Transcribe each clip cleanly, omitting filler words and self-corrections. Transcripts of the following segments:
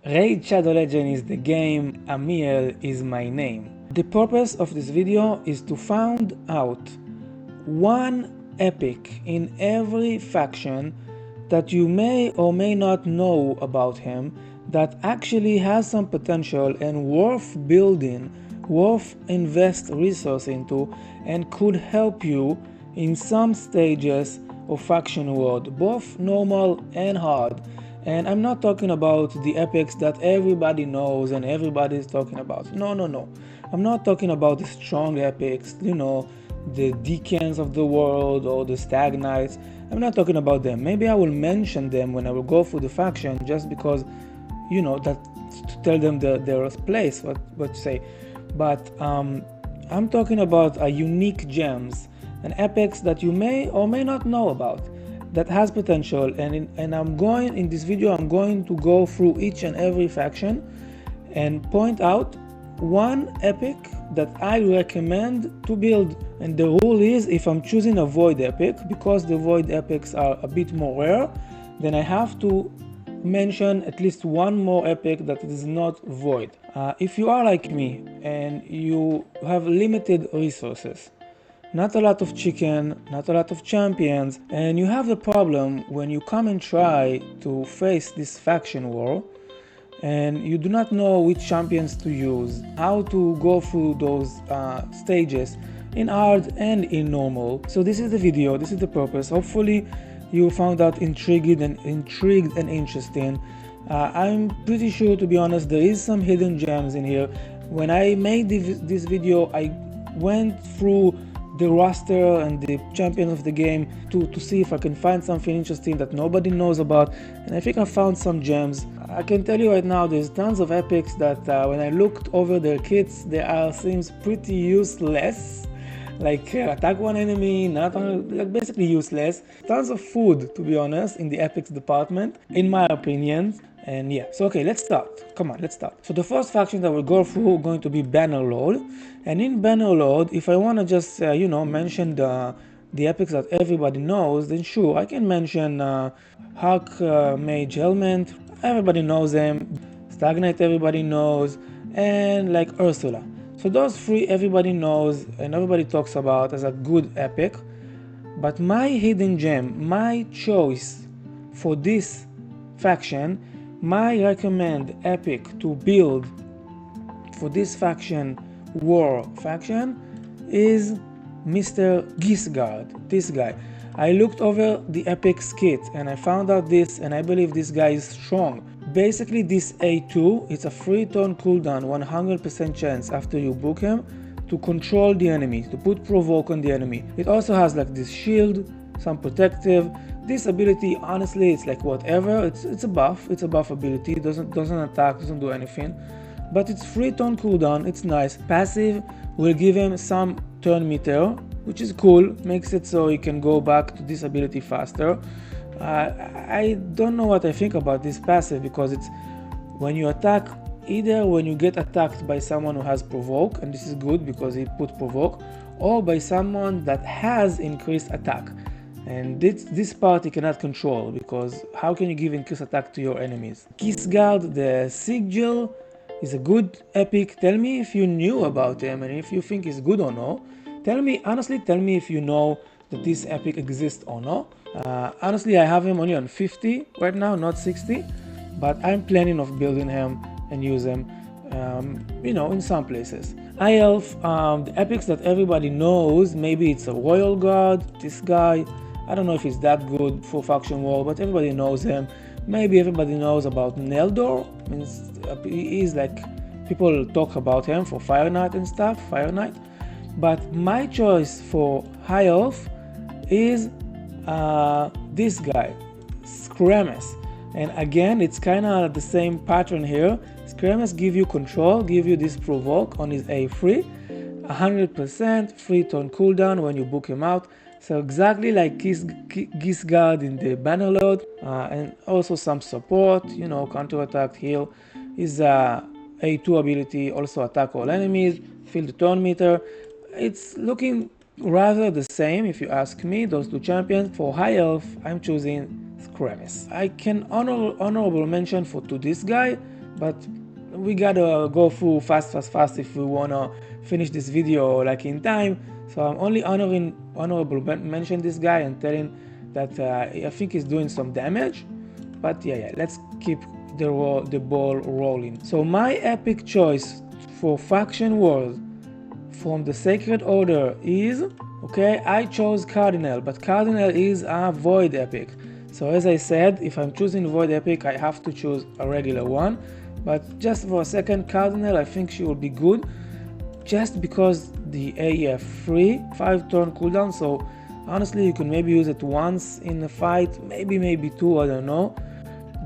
Raid Shadow Legend is the game, Amiel is my name. The purpose of this video is to find out one epic in every faction that you may or may not know about him that actually has some potential and worth building, worth invest resource into, and could help you in some stages of faction world, both normal and hard. And I'm not talking about the epics that everybody knows and everybody is talking about. No. I'm not talking about the strong epics, the Deacons of the world or the Stag Knights. I'm not talking about them. Maybe I will mention them when I will go through the faction just because, that to tell them their place, what to say. But I'm talking about unique gems and epics that you may or may not know about that has potential, and in this video I'm going to go through each and every faction and point out one epic that I recommend to build. And the rule is, if I'm choosing a void epic, because the void epics are a bit more rare, then I have to mention at least one more epic that is not void. If you are like me and you have limited resources, not a lot of chicken, not a lot of champions, and you have the problem when you come and try to face this faction war and you do not know which champions to use, how to go through those stages in hard and in normal. So this is the video, this is the purpose. Hopefully you found that intrigued and interesting. I'm pretty sure, to be honest, there is some hidden gems in here. When I made this video, I went through the roster and the champion of the game to see if I can find something interesting that nobody knows about, and I think I found some gems. I can tell you right now, there's tons of epics that when I looked over their kits, they seems pretty useless, like attack one enemy, like basically useless. Tons of food, to be honest, in the epics department, in my opinion. And yeah, so okay, let's start. Come on, let's start. So the first faction that we'll go through going to be Bannerlord. And in Bannerlord, if I want to just, mention the epics that everybody knows, then sure, I can mention Hawk Mage Helmet. Everybody knows them. Stagnate everybody knows. And like Ursula. So those three everybody knows and everybody talks about as a good epic. But my hidden gem, my choice for this faction, my recommend epic to build for this faction, war faction, is Mr. Gisgard, this guy. I looked over the epics kit and I found out this, and I believe this guy is strong. Basically this A2, it's a 3-turn cooldown, 100% chance after you book him to control the enemy, to put provoke on the enemy. It also has like this shield, some protective. This ability, honestly, it's like whatever. It's a buff ability. It doesn't attack, doesn't do anything, but it's 3-turn cooldown. It's nice. Passive will give him some turn meter, which is cool. Makes it so he can go back to this ability faster. I don't know what I think about this passive, because it's when you attack, either when you get attacked by someone who has provoke, and this is good because he put provoke, or by someone that has increased attack. And this part you cannot control, because how can you give increased attack to your enemies? Gisgard the Sigil is a good epic. Tell me if you knew about him and if you think he's good or no. Honestly, tell me if you know that this epic exists or no. Honestly, I have him only on 50 right now, not 60, but I'm planning of building him and use him, in some places. High Elf, the epics that everybody knows, maybe it's a Royal Guard, this guy. I don't know if he's that good for faction war, but everybody knows him. Maybe everybody knows about Neldor. He's like, people talk about him for Fire Knight and stuff, Fire Knight. But my choice for High Elf is this guy, Skremes. And again, it's kind of the same pattern here. Skremes give you control, give you this provoke on his A3, 100% 3-turn cooldown when you book him out. So exactly like Gisgard in the Bannerlord, and also some support, counter attack, heal. Is A2 ability, also attack all enemies, fill the turn meter. It's looking rather the same if you ask me, those two champions. For High Elf, I'm choosing Skremes. I can honorable mention to this guy, but we gotta go through fast if we wanna finish this video like in time. So I'm only honorable mention this guy and telling that I think he's doing some damage. But yeah, let's keep the ball rolling. So my epic choice for faction wars from the Sacred Order is, okay, I chose Cardinal, but Cardinal is a Void epic. So as I said, if I'm choosing Void epic, I have to choose a regular one. But just for a second, Cardinal, I think she will be good, just because the AF free 5-turn cooldown. So honestly, you can maybe use it once in a fight, maybe two, I don't know.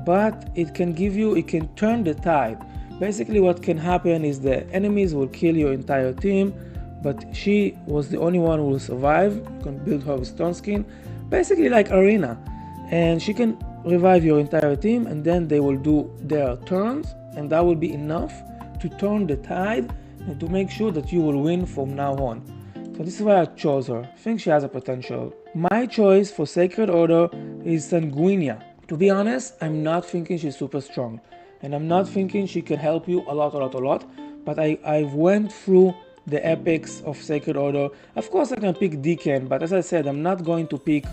But it can give you, it can turn the tide. Basically what can happen is the enemies will kill your entire team, but she was the only one who will survive. You can build her with stone skin, basically like Arena, and she can revive your entire team, and then they will do their turns, and that will be enough to turn the tide and to make sure that you will win from now on. So this is why I chose her. I think she has a potential. My choice for Sacred Order is Sanguinia. To be honest, I'm not thinking she's super strong, and I'm not thinking she can help you a lot, but I went through the epics of Sacred Order. Of course I can pick Deacon, but as I said, I'm not going to pick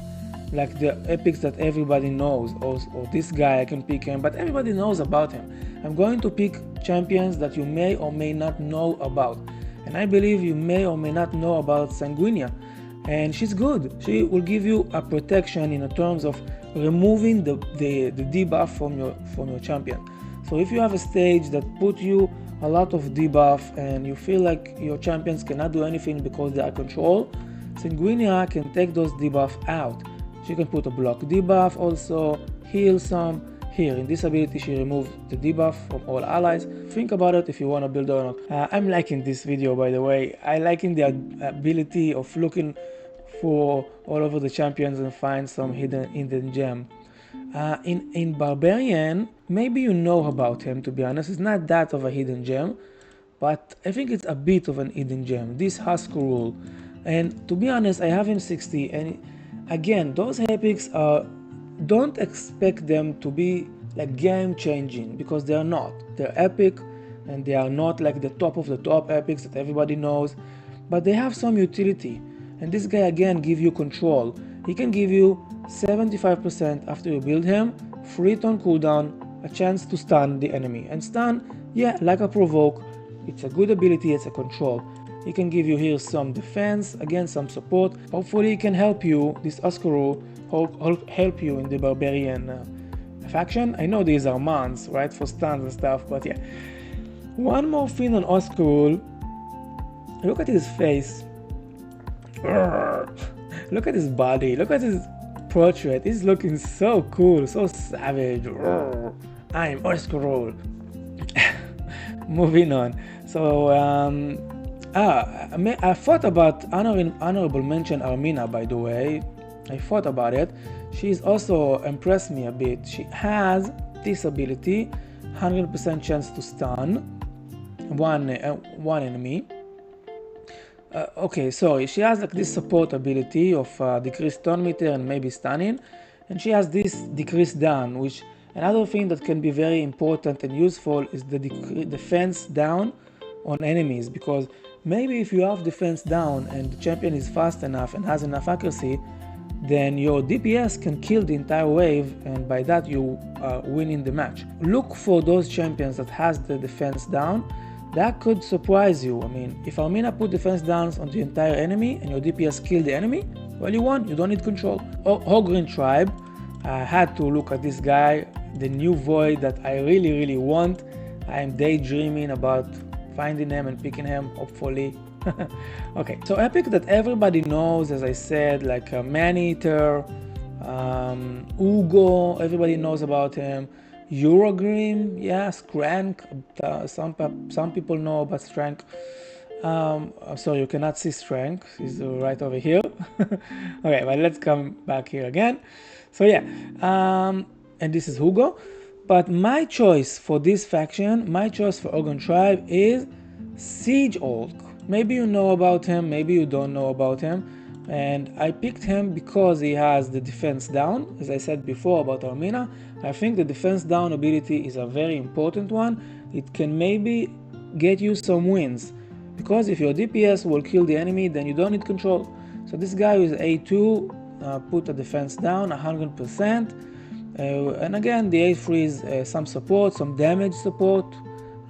like the epics that everybody knows, or this guy I can pick him, but everybody knows about him. I'm going to pick champions that you may or may not know about, and I believe you may or may not know about Sanguinia, and she's good. She will give you a protection in terms of removing the debuff from your champion. So if you have a stage that put you a lot of debuff and you feel like your champions cannot do anything because they are control, Sanguinia can take those debuff out. She can put a block debuff, also heal some. Here in this ability she removes the debuff from all allies. Think about it if you want to build or not. I'm liking this video, by the way. I liking the ability of looking for all over the champions and find some hidden gem. In Barbarian, maybe you know about him, to be honest. It's not that of a hidden gem, but I think it's a bit of an hidden gem, this Husker rule. And to be honest, I have him 60, and again, those epics don't expect them to be like game changing, because they are not. They're epic, and they are not like the top of the top epics that everybody knows, but they have some utility. And this guy again give you control. He can give you 75% after you build him, 3-turn cooldown, a chance to stun the enemy. And stun, yeah, like a provoke, it's a good ability, it's a control. He can give you here some defense, again some support. Hopefully he can help you, this Oscuro, help you in the Barbarian faction. I know these are mons, right, for stuns and stuff, but yeah. One more thing on Oscuro, look at his face. Look at his body, look at his portrait. He's looking so cool, so savage. I'm Oscuro. Moving on. So I thought about honorable mention Armina, by the way. I thought about it. She's also impressed me a bit. She has this ability, 100% chance to stun one enemy. Okay, sorry, she has like this support ability of decreased stun meter and maybe stunning, and she has this decreased down, which another thing that can be very important and useful is the defense down on enemies, because maybe if you have defense down and the champion is fast enough and has enough accuracy, then your DPS can kill the entire wave, and by that you win in the match. Look for those champions that has the defense down. That could surprise you. I mean, if Armina put defense downs on the entire enemy and your DPS kill the enemy, well, you won, you don't need control. Hogrin Tribe, I had to look at this guy, the new Void that I really want. I am daydreaming about finding him and picking him, hopefully. Okay, so epic that everybody knows, as I said, like Maneater, Ugo, everybody knows about him. Eurogrim, yeah, Skrank, some people know about Skrank. Sorry, you cannot see Skrank, he's right over here. Okay, but let's come back here again. So yeah, and this is Hugo. But my choice for this faction, my choice for Organ Tribe is Siege Orc. Maybe you know about him, maybe you don't know about him, and I picked him because he has the defense down. As I said before about Armina, I think the defense down ability is a very important one. It can maybe get you some wins, because if your DPS will kill the enemy, then you don't need control. So this guy with A2 put the defense down 100%. And again, the A3 is some support, some damage support.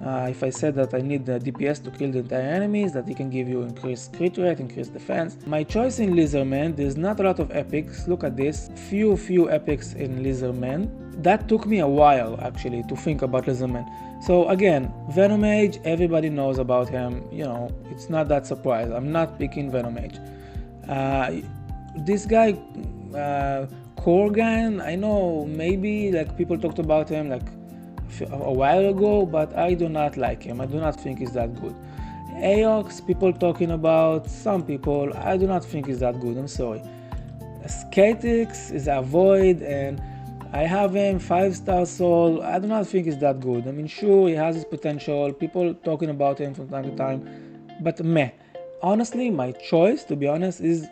If I said that I need the DPS to kill the entire enemies, that he can give you increased crit rate, increased defense. My choice in Lizardman, there's not a lot of epics. Look at this, few epics in Lizardman. That took me a while actually to think about Lizardman. So again, Venomage, everybody knows about him, you know, it's not that surprise. I'm not picking Venomage. This guy, Korgan, I know maybe like people talked about him like a while ago, but I do not like him. I do not think he's that good. Aox, people talking about, some people, I do not think he's that good, I'm sorry. Skatix is a void, and I have him 5-star soul. I do not think he's that good. I mean, sure, he has his potential, people talking about him from time to time, but meh. Honestly, my choice, to be honest, is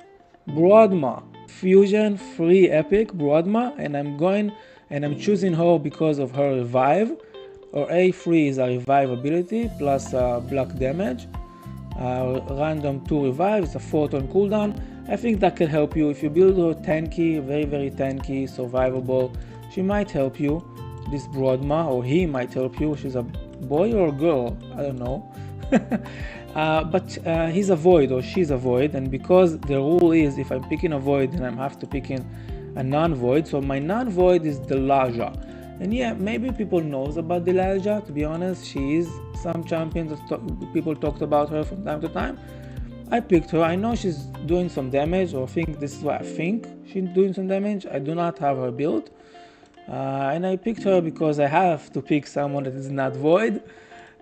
Broadma. Fusion free epic Broadma, and I'm choosing her because of her revive. Or A3 is a revive ability plus block damage. Random 2 revive, it's a 4-turn cooldown. I think that can help you if you build her tanky, very tanky, survivable. She might help you, this Broadma, or he might help you. She's a boy or a girl, I don't know. But he's a void or she's a void, and because the rule is if I'm picking a void, then I have to pick in a non-void. So my non-void is Delaja, and yeah, maybe people knows about Delaja. To be honest, she is some champions that people talked about her from time to time. I picked her. I know she's doing some damage, or I think this is what I think she's doing some damage. I do not have her build, and I picked her because I have to pick someone that is not void.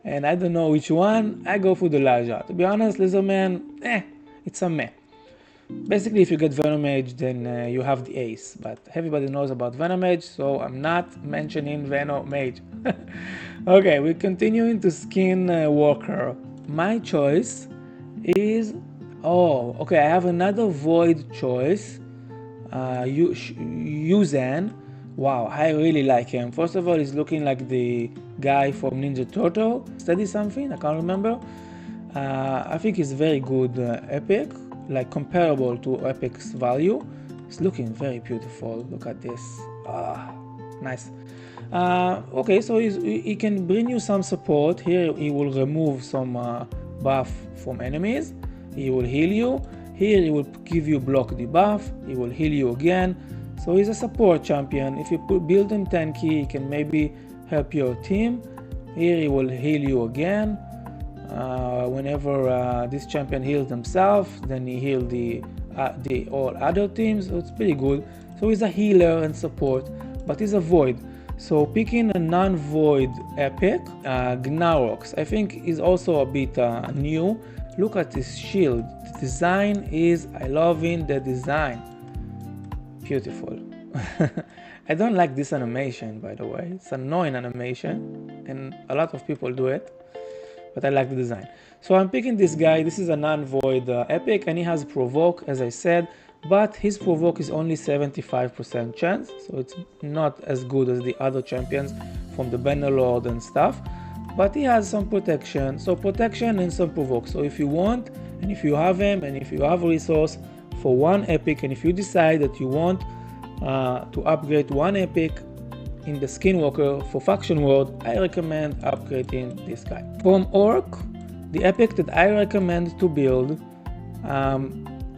And I don't know which one. I go for the Delaja. To be honest, Lizardman, it's a meh. Basically, if you get Venomage, then you have the ace. But everybody knows about Venomage, so I'm not mentioning Venomage. Okay, we're continuing to Skin Walker. My choice is... Oh, okay, I have another Void choice. Yuzan. Wow, I really like him. First of all, he's looking like the guy from Ninja Turtle. Study something, I can't remember. I think he's very good epic, like comparable to epic's value. It's looking very beautiful. Look at this. Nice. Okay, so he can bring you some support. Here he will remove some buff from enemies. He will heal you. Here he will give you block debuff. He will heal you again. So he's a support champion. If you build him tanky, he can maybe help your team. Here he will heal you again. Whenever this champion heals himself, then he heals the all other teams. So it's pretty good. So he's a healer and support, but he's a void. So picking a non-void epic, Gnarox, I think is also a bit new. Look at this shield. The design is, I loving the design. Beautiful. I don't like this animation, by the way. It's an annoying animation, and a lot of people do it, but I like the design. So I'm picking this guy. This is a non-void epic, and he has provoke, as I said, but his provoke is only 75% chance, so it's not as good as the other champions from the Bannerlord and stuff, but he has some protection. So protection and some provoke. So if you want, and if you have him, and if you have a resource for one epic, and if you decide that you want to upgrade one epic in the Skinwalker for Faction World, I recommend upgrading this guy. From Orc, the epic that I recommend to build,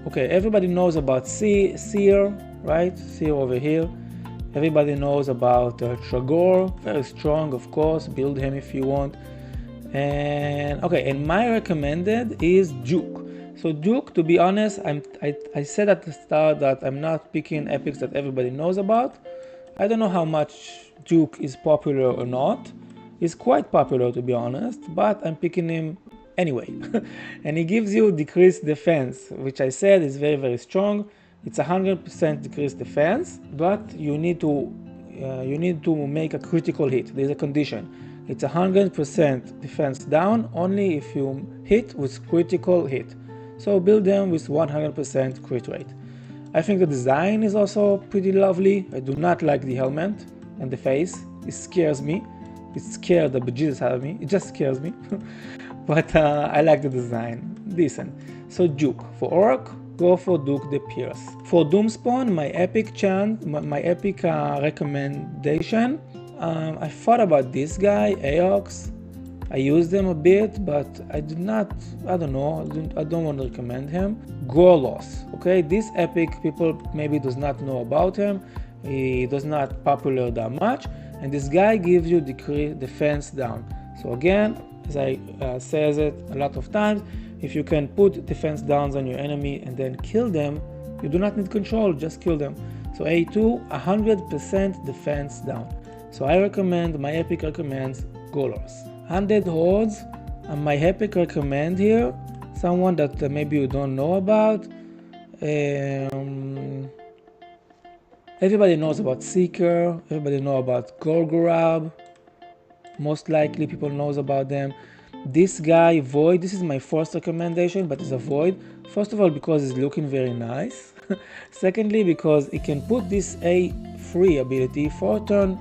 okay, everybody knows about Seer, right? Seer over here. Everybody knows about Tragor, very strong, of course, build him if you want. And okay, and my recommended is Duke. So Duke, to be honest, I said at the start that I'm not picking epics that everybody knows about. I don't know how much Duke is popular or not. He's quite popular, to be honest, but I'm picking him anyway. And he gives you decreased defense, which I said is very strong. It's 100% decreased defense, but you need to make a critical hit. There's a condition. It's 100% defense down only if you hit with critical hit. so build them with 100% crit rate. I think the design is also pretty lovely. I do not like the helmet and the face. It scares me. It scared the bejesus out of me. It just scares me. But I like the design. Decent. So Duke. For Orc, go for Duke the Pierce. For Doomspawn, my epic recommendation. I thought about this guy, Aox. I used him a bit, but I don't want to recommend him. Gorlos, okay? This epic, people maybe does not know about him. He does not popular that much, and this guy gives you defense down. So again, as I says it a lot of times, if you can put defense downs on your enemy and then kill them, you do not need control, just kill them. So A2, 100% defense down. So I recommend, my epic recommends Gorlos. Undead Hordes, my epic recommend here, someone that maybe you don't know about. Everybody knows about Seeker, everybody knows about Gorgorab, most likely people knows about them. This guy, Void, this is my first recommendation, but it's a Void. First of all, because it's looking very nice. Secondly, because it can put this A3 ability, 4-turn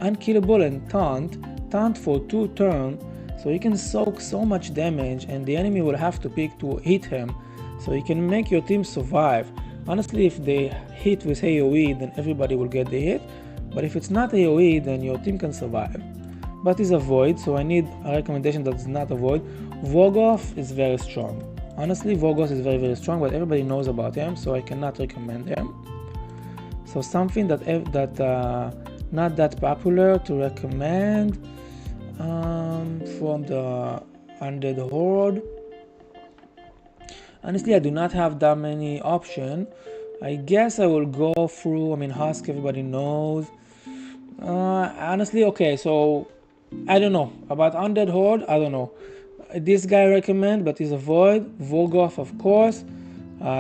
unkillable and taunt for 2 turns, so you can soak so much damage and the enemy will have to pick to hit him, so you can make your team survive. Honestly, if they hit with AoE, then everybody will get the hit, but if it's not AoE, then your team can survive. But it's a Void, so I need a recommendation that's not a Void. Vorgoth is very strong. Honestly, Vorgoth is very, very strong, but everybody knows about him, so I cannot recommend him. So something that not that popular to recommend from the Undead Horde. Honestly, I do not have that many options. I guess I will go through, Husk, everybody knows. Honestly, okay, so I don't know. About Undead Horde, I don't know. This guy I recommend, but he's a Void. Vorgoth, of course.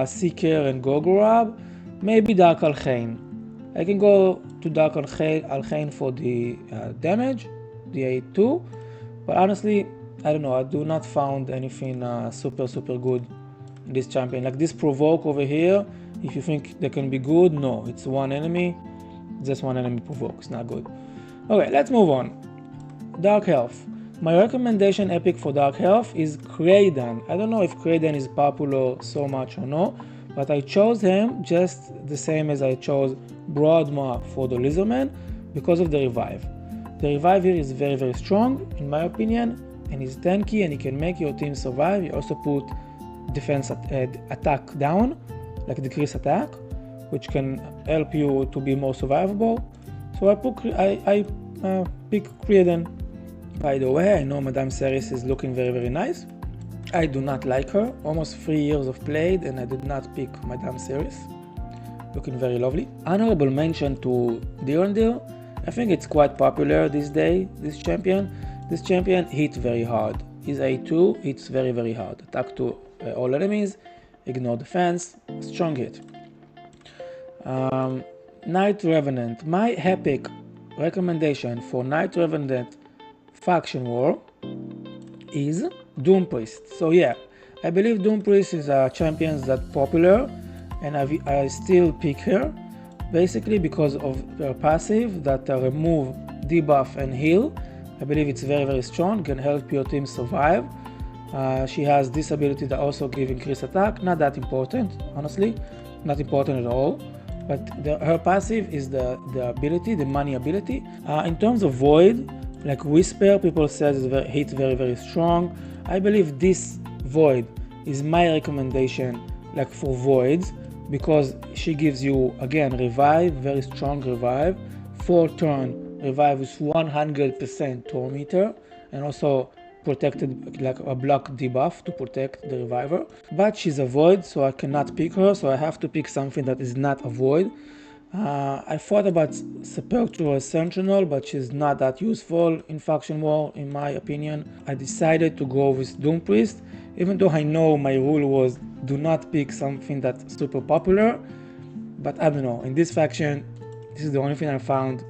Seeker and Gorgorab. Maybe Dark Alchane. I can go to Dark Alchane for the damage, the A2. But honestly, I don't know. I do not found anything super good in this champion. Like this Provoke over here, if you think they can be good, no. It's one enemy. Just one enemy Provoke. It's not good. Okay, let's move on. Dark Health. My recommendation epic for Dark Health is Kraden. I don't know if Kraden is popular so much or no, but I chose him just the same as I chose Broadmaw for the Lizardman because of the revive. The revive here is very, very strong in my opinion, and he's tanky and he can make your team survive. You also put defense attack down, like decrease attack, which can help you to be more survivable. So I pick Kraden. By the way, I know Madame Ceres is looking very, very nice. I do not like her. Almost 3 years of played and I did not pick Madame Ceres. Looking very lovely. Honorable mention to Dirndl. I think it's quite popular this day, this champion. This champion hits very hard. His A2 hits very, very hard. Attack to all enemies, ignore defense, strong hit. Night Revenant. My epic recommendation for Night Revenant faction war is Doom Priest. So yeah, I believe Doom Priest is a champion that's popular, and I still pick her basically because of her passive that remove debuff and heal. I believe it's very, very strong, can help your team survive. She has this ability that also gives increased attack. Not that important, honestly, not important at all. But her passive is the ability, the money ability. In terms of Void, like Whisper, people says hits very, very strong. I believe this Void is my recommendation, like for Voids, because she gives you again revive, very strong revive, 4-turn revive with 100% tormentor, and also protected like a block debuff to protect the reviver. But she's a Void, so I cannot pick her, so I have to pick something that is not a Void. I thought about Spectral Sentinel, but she's not that useful in faction war in my opinion. I decided to go with Doom Priest, even though I know my rule was do not pick something that's super popular, but I don't know, in this faction this is the only thing I found.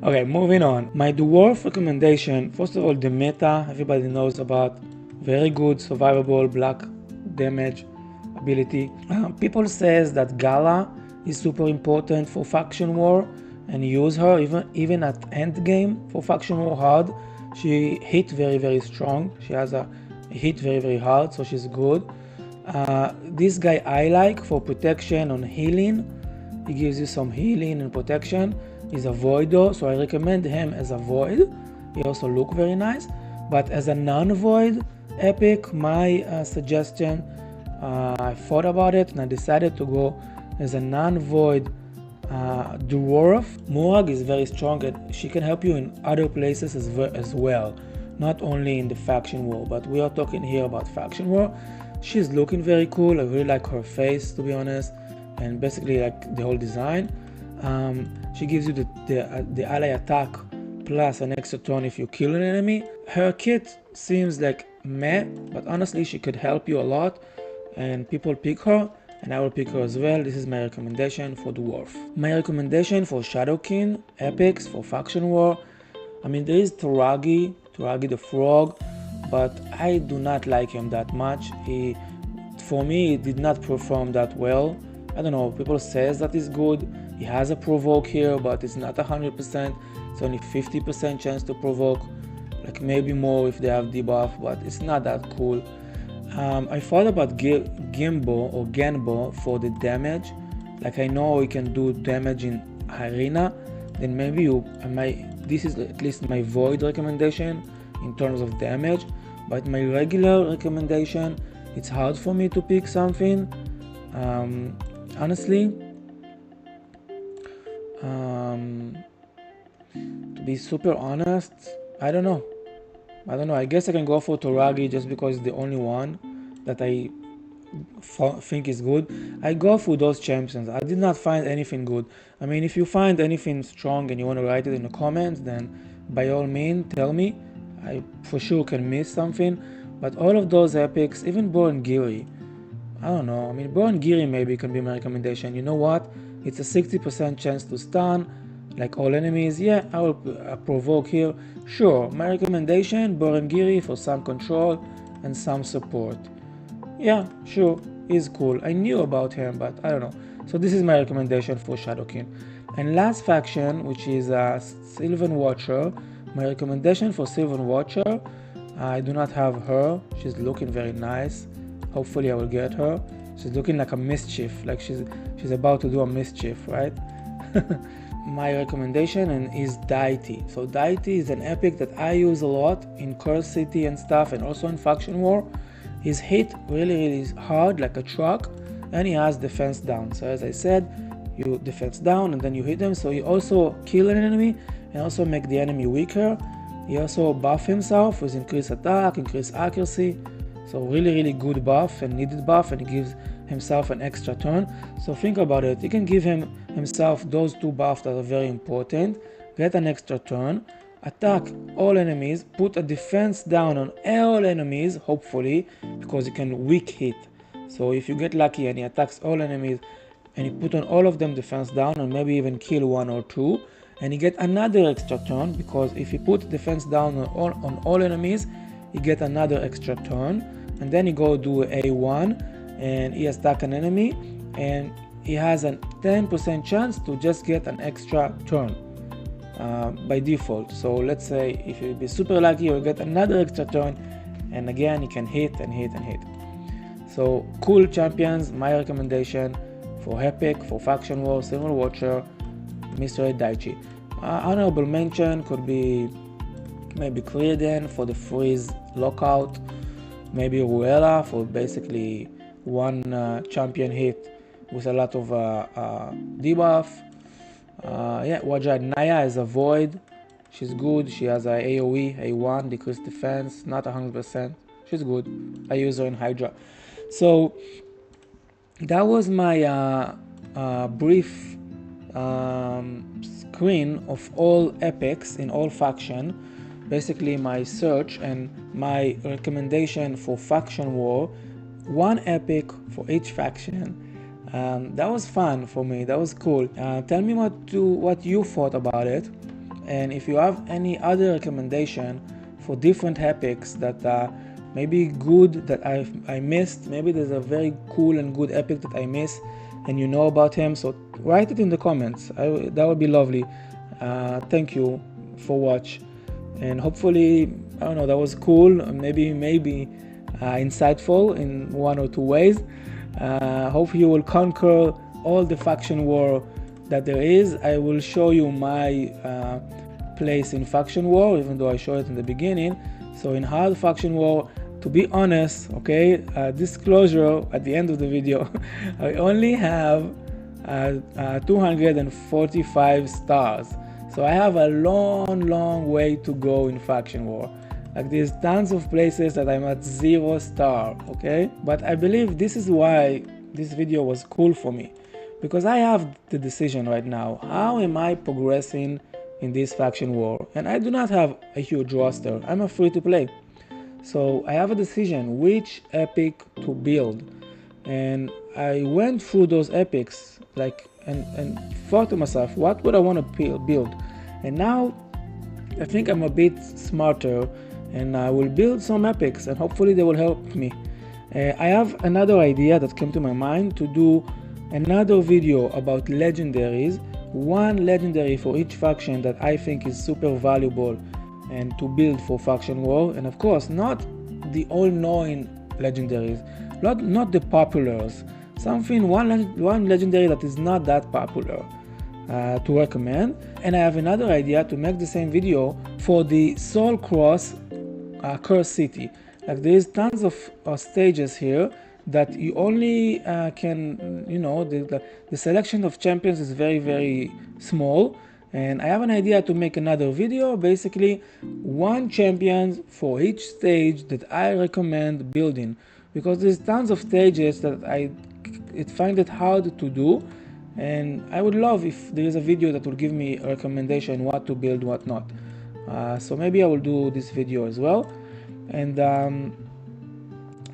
Okay, moving on. My dwarf recommendation, first of all, the meta everybody knows about, very good survivable black damage ability. People says that Gala is super important for faction war and use her even at end game for faction war hard. She hit very strong. She has a hit very hard, so she's good. This guy I like for protection on healing. He gives you some healing and protection. He's a voido, so I recommend him as a void. He also look very nice. But as a non-void epic, my suggestion, I thought about it and I decided to go as a non-void dwarf. Morag is very strong and she can help you in other places as well, not only in the faction war, but we are talking here about faction war. She's looking very cool. I really like her face, to be honest, and basically like the whole design. She gives you the ally attack plus an extra turn if you kill an enemy. Her kit seems like meh, but honestly she could help you a lot and people pick her, and I will pick her as well. This is my recommendation for dwarf. My recommendation for Shadowkin epics for faction war, I mean, there is Toragi the frog, but I do not like him that much. For me, he did not perform that well. I don't know, people says that he's good. He has a provoke here, but it's not 100%. It's only 50% chance to provoke, like maybe more if they have debuff, but it's not that cool. I thought about Gimbo or Genbo for the damage. Like I know he can do damage in arena, then maybe this is at least my void recommendation in terms of damage. But my regular recommendation, it's hard for me to pick something. Honestly, to be super honest, I don't know. I guess I can go for Toragi just because it's the only one that I think is good. I go for those champions. I did not find anything good. I mean, if you find anything strong and you want to write it in the comments, then by all means tell me. I for sure can miss something. But all of those epics, even Borangiri, I don't know. I mean, Borangiri maybe can be my recommendation. You know what? It's a 60% chance to stun, like all enemies. Yeah, I will provoke here. Sure, my recommendation, Borangiri for some control and some support. Yeah, sure, he's cool. I knew about him, but I don't know. So this is my recommendation for Shadowkin. And last faction, which is Sylvan Watcher. My recommendation for Sylvan Watcher, I do not have her. She's looking very nice. Hopefully I will get her. She's looking like a mischief, like she's about to do a mischief, right? My recommendation is Deity. So Deity is an epic that I use a lot in Curse City and stuff, and also in Faction War. He's hit really hard like a truck, and he has defense down. So as I said, you defense down and then you hit him, so you also kill an enemy and also make the enemy weaker. He also buff himself with increased attack, increased accuracy. So really good buff and needed buff, and he gives himself an extra turn. So think about it, he can give himself those two buffs that are very important, get an extra turn, attack all enemies, put a defense down on all enemies, hopefully, because he can weak hit. So if you get lucky and he attacks all enemies and you put on all of them defense down and maybe even kill one or two, and you get another extra turn, because if you put defense down on all enemies, you get another extra turn, and then you go do A1 and he attack an enemy and he has a 10% chance to just get an extra turn by default. So let's say if you be super lucky, you'll get another extra turn, and again you can hit and hit and hit. So cool champions, my recommendation for Epic, for Faction War, Silver Watcher, Mr. Daichi. Honorable mention could be maybe Kriedan for the freeze lockout, maybe Ruela for basically one champion hit with a lot of debuff. Yeah, Wajad Naya is a void. She's good. She has a AoE, A1, decreased defense, not 100%. She's good. I use her in Hydra. So that was my brief screen of all epics in all faction. Basically my search and my recommendation for Faction War, one epic for each faction. That was fun for me. That was cool. Tell me what you thought about it, and if you have any other recommendation for different epics that maybe good that I missed. Maybe there's a very cool and good epic that I missed and you know about him, so write it in the comments. That would be lovely. Thank you for watch, and hopefully, I don't know, that was cool, maybe insightful in one or two ways. Hope you will conquer all the faction war that there is. I will show you my place in faction war, even though I showed it in the beginning. So in hard faction war, to be honest, okay, disclosure at the end of the video, I only have 245 stars. So I have a long way to go in faction war. Like, there's tons of places that I'm at 0 star, okay? But I believe this is why this video was cool for me, because I have the decision right now. How am I progressing in this faction war? And I do not have a huge roster. I'm a free to play. So I have a decision which epic to build. And I went through those epics, like, and thought to myself, what would I want to build? And now I think I'm a bit smarter, and I will build some epics, and hopefully they will help me. I have another idea that came to my mind, to do another video about legendaries, one legendary for each faction that I think is super valuable and to build for faction war. And of course, not the all-knowing legendaries, not the populars, one legendary that is not that popular to recommend. And I have another idea to make the same video for the Soul Cross Curse City. Like, there is tons of stages here that you only can, you know, the selection of champions is very small. And I have an idea to make another video, basically one champion for each stage that I recommend building, because there's tons of stages that I find it hard to do, and I would love if there is a video that will give me a recommendation what to build, what not. So maybe I will do this video as well. And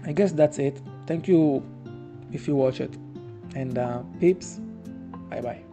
I guess that's it. Thank you if you watch it, and peeps, bye bye.